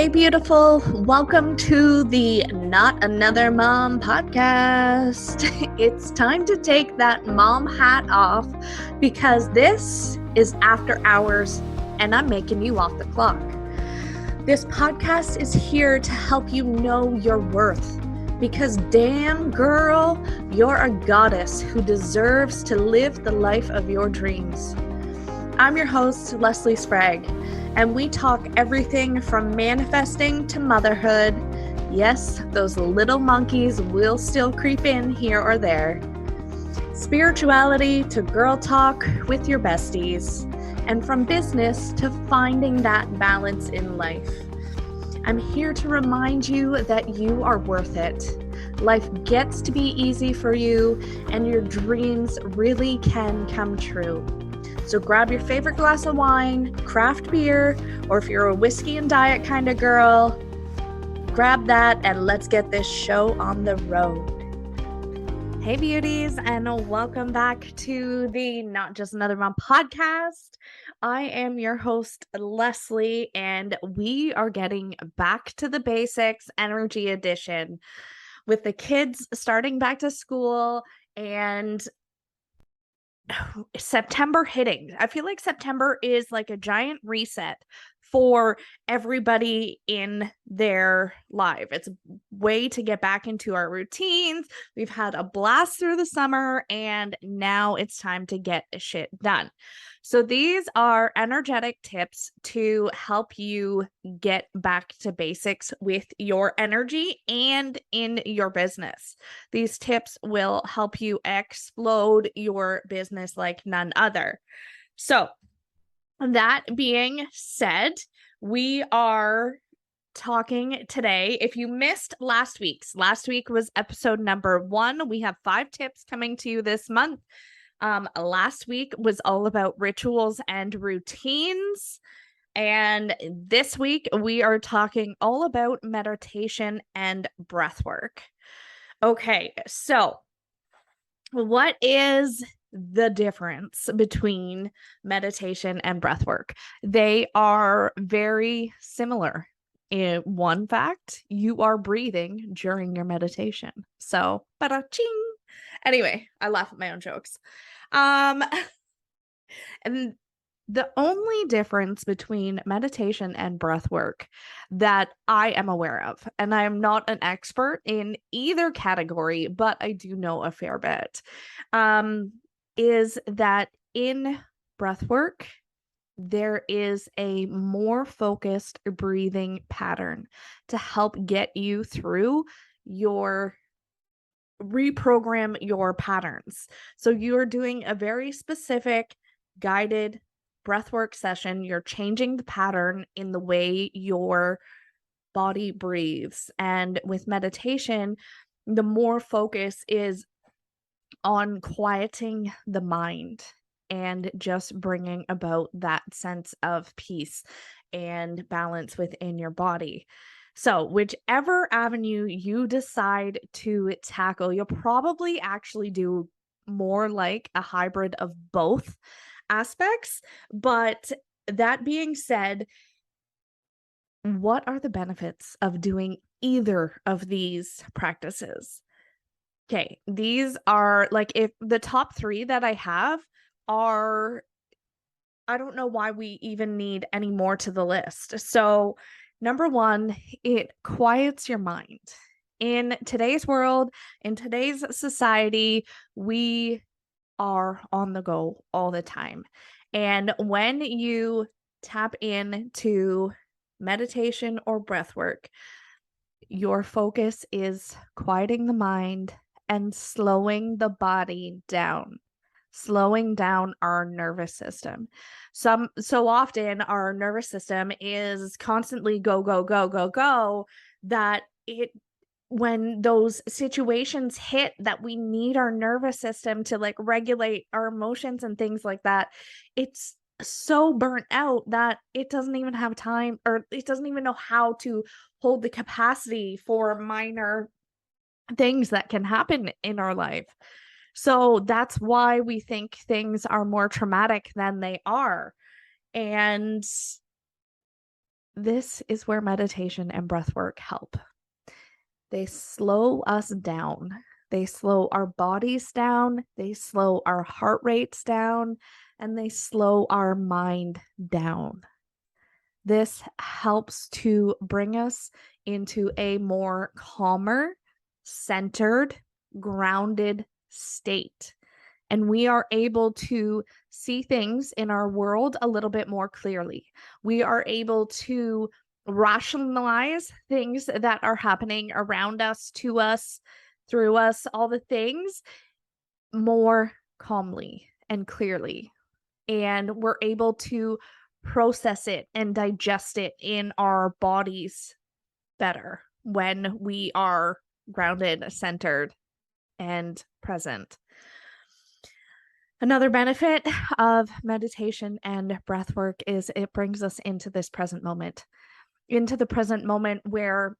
Hey, beautiful. Welcome to the Not Another Mom podcast. It's time to take that mom hat off because this is after hours and I'm making you off the clock. This podcast is here to help you know your worth because damn girl, you're a goddess who deserves to live the life of your dreams. I'm your host, Leslie Sprague, and we talk everything from manifesting to motherhood. Yes, those little monkeys will still creep in here or there. Spirituality to girl talk with your besties, and from business to finding that balance in life. I'm here to remind you that you are worth it. Life gets to be easy for you, and your dreams really can come true. So grab your favorite glass of wine, craft beer, or if you're a whiskey and diet kind of girl, grab that and let's get this show on the road. Hey beauties, and welcome back to the Not Just Another Mom podcast. I am your host, Leslie, and we are getting back to the basics energy edition with the kids starting back to school and September hitting. I feel like September is like a giant reset for everybody in their life. It's a way to get back into our routines. We've had a blast through the summer and now it's time to get shit done. So these are energetic tips to help you get back to basics with your energy and in your business. These tips will help you explode your business like none other. So, that being said, we are talking today. If you missed last week was episode number 1. We have 5 tips coming to you this month. Last week was all about rituals and routines. And this week we are talking all about meditation and breath work. Okay, so what is the difference between meditation and breath work? They are very similar. In one fact, you are breathing during your meditation. So, ba-da-ching. Anyway, I laugh at my own jokes. And the only difference between meditation and breath work that I am aware of, and I am not an expert in either category, but I do know a fair bit, is that in breath work, there is a more focused breathing pattern to help get you through reprogram your patterns. So you're doing a very specific guided breathwork session. You're changing the pattern in the way your body breathes. And with meditation, the more focus is on quieting the mind and just bringing about that sense of peace and balance within your body. So whichever avenue you decide to tackle, you'll probably actually do more like a hybrid of both aspects. But that being said, what are the benefits of doing either of these practices? Okay, these are like, if the top 3 that I have are, I don't know why we even need any more to the list. So, number 1, it quiets your mind. In today's world, in today's society, we are on the go all the time. And when you tap into meditation or breath work, your focus is quieting the mind and slowing the body down, slowing down our nervous system. So often our nervous system is constantly go, go, go, go, go, that when those situations hit that we need our nervous system to like regulate our emotions and things like that, it's so burnt out that it doesn't even have time, or it doesn't even know how to hold the capacity for minor things that can happen in our life. So that's why we think things are more traumatic than they are. And this is where meditation and breath work help. They slow us down. They slow our bodies down. They slow our heart rates down, and they slow our mind down. This helps to bring us into a more calmer, centered, grounded state. And we are able to see things in our world a little bit more clearly. We are able to rationalize things that are happening around us, to us, through us, all the things more calmly and clearly. And we're able to process it and digest it in our bodies better when we are grounded, centered, and present. Another benefit of meditation and breath work is it brings us into this present moment, into the present moment where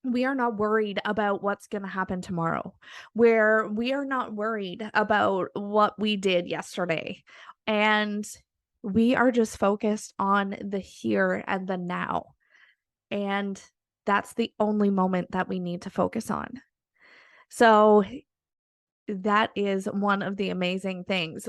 we are not worried about what's going to happen tomorrow, where we are not worried about what we did yesterday. And we are just focused on the here and the now. And that's the only moment that we need to focus on. So that is one of the amazing things.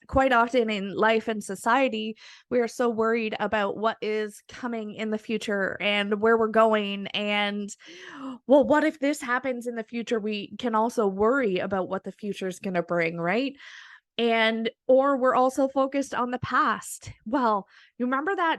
Quite often in life and society, we are so worried about what is coming in the future and where we're going. And, well, what if this happens in the future? We can also worry about what the future is going to bring, right? Or we're also focused on the past. Well, you remember that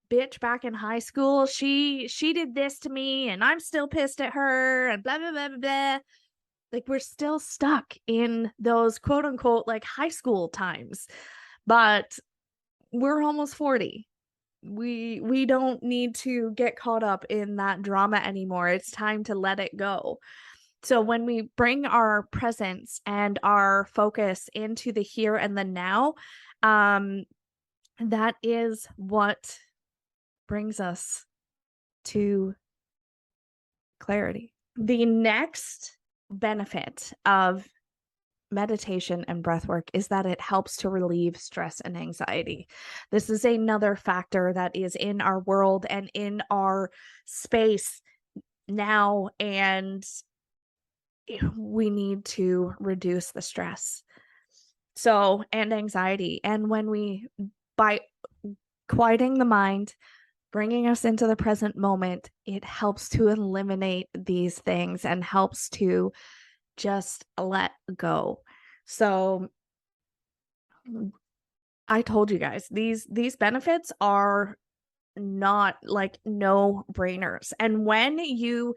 bitch back in high school? She did this to me and I'm still pissed at her and blah, blah, blah, blah, blah. Like, we're still stuck in those quote unquote like high school times, but we're almost 40. We don't need to get caught up in that drama anymore. It's time to let it go. So when we bring our presence and our focus into the here and the now, that is what brings us to clarity. The next benefit of meditation and breath work is that it helps to relieve stress and anxiety. This is another factor that is in our world and in our space now, and we need to reduce the stress and anxiety. And by quieting the mind, bringing us into the present moment, it helps to eliminate these things and helps to just let go. So I told you guys, these benefits are not like no-brainers. And when you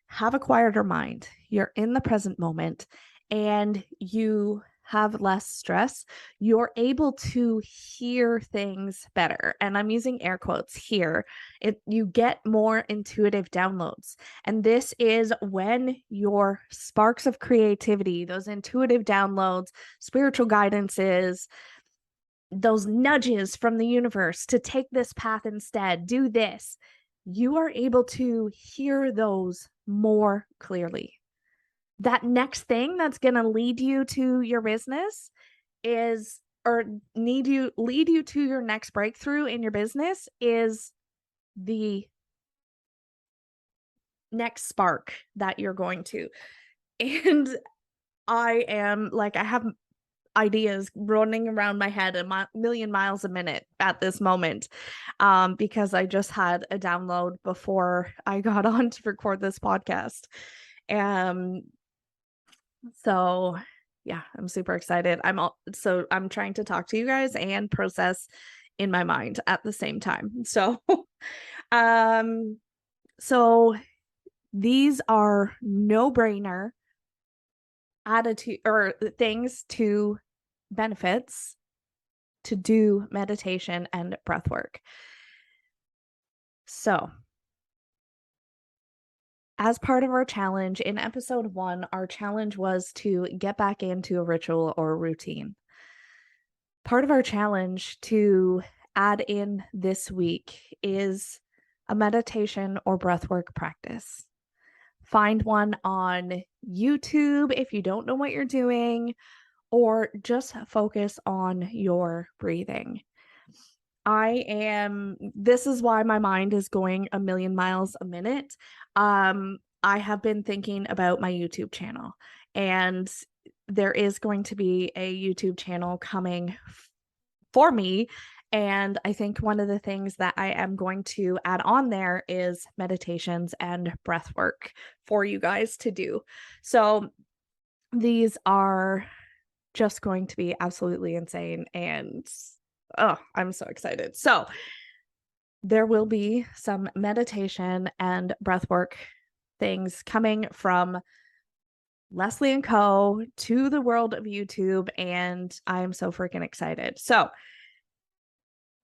have a quieter mind, you're in the present moment, and you have less stress, you're able to hear things better. And I'm using air quotes here. You get more intuitive downloads. And this is when your sparks of creativity, those intuitive downloads, spiritual guidances, those nudges from the universe to take this path instead, do this, you are able to hear those more clearly. That next thing that's going to lead you to your business lead you to your next breakthrough in your business is the next spark that you're going to. And I have ideas running around my head a million miles a minute at this moment, because I just had a download before I got on to record this podcast. So yeah, I'm super excited. I'm trying to talk to you guys and process in my mind at the same time. So, so these are no-brainer attitude or things to benefits to do meditation and breath work. So, as part of our challenge in episode 1, our challenge was to get back into a ritual or a routine. Part of our challenge to add in this week is a meditation or breathwork practice. Find one on YouTube if you don't know what you're doing, or just focus on your breathing. This is why my mind is going a million miles a minute. I have been thinking about my YouTube channel, and there is going to be a YouTube channel coming for me. And I think one of the things that I am going to add on there is meditations and breath work for you guys to do. So these are just going to be absolutely insane. And oh, I'm so excited. So there will be some meditation and breath work things coming from Leslie and Co. to the world of YouTube, and I am so freaking excited. So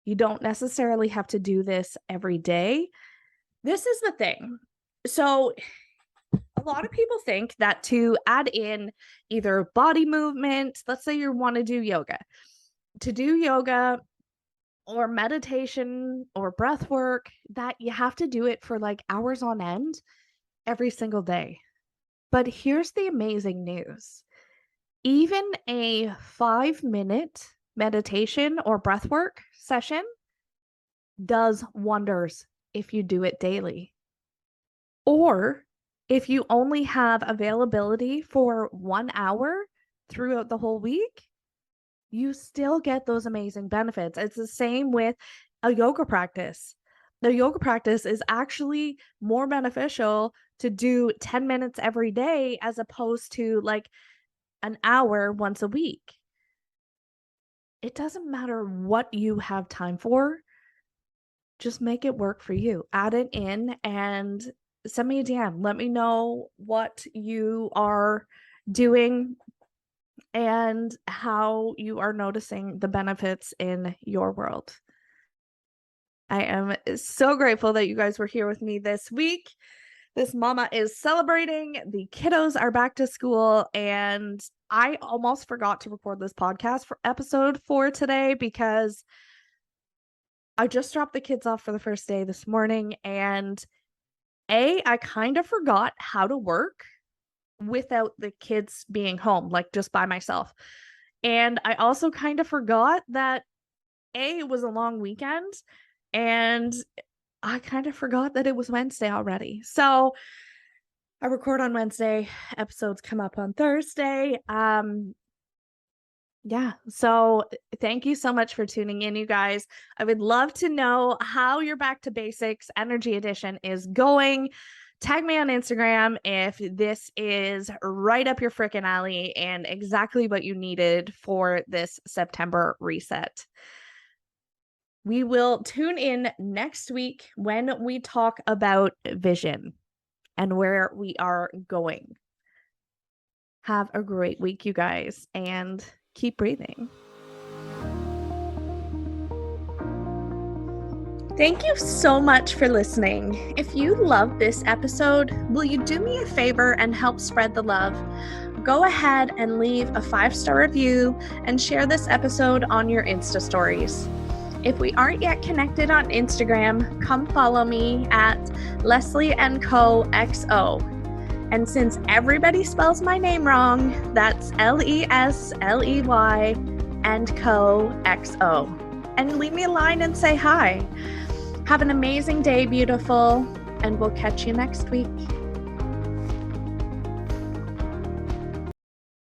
you don't necessarily have to do this every day. This is the thing. So a lot of people think that to add in either body movement, let's say you want to do yoga, or meditation or breath work, that you have to do it for like hours on end every single day. But here's the amazing news. Even a 5-minute meditation or breath work session does wonders if you do it daily. Or if you only have availability for 1 hour throughout the whole week, you still get those amazing benefits. It's the same with a yoga practice. The yoga practice is actually more beneficial to do 10 minutes every day as opposed to like an hour once a week. It doesn't matter what you have time for. Just make it work for you. Add it in and send me a DM. Let me know what you are doing and how you are noticing the benefits in your world. I am so grateful that you guys were here with me this week. This mama is celebrating. The kiddos are back to school, and I almost forgot to record this podcast for episode 4 today because I just dropped the kids off for the first day this morning, and I kind of forgot how to work without the kids being home, like just by myself. And I also kind of forgot that it was a long weekend, and I kind of forgot that it was Wednesday already. So I record on Wednesday, episodes come up on Thursday. Yeah, so thank you so much for tuning in, you guys. I would love to know how your Back to Basics Energy Edition is going. Tag me on Instagram if this is right up your frickin' alley and exactly what you needed for this September reset. We will tune in next week when we talk about vision and where we are going. Have a great week, you guys, and keep breathing. Thank you so much for listening. If you love this episode, will you do me a favor and help spread the love? Go ahead and leave a 5-star review and share this episode on your Insta stories. If we aren't yet connected on Instagram, come follow me at Leslie and Co XO. And since everybody spells my name wrong, that's Lesley and Co XO. And leave me a line and say hi. Have an amazing day, beautiful, and we'll catch you next week.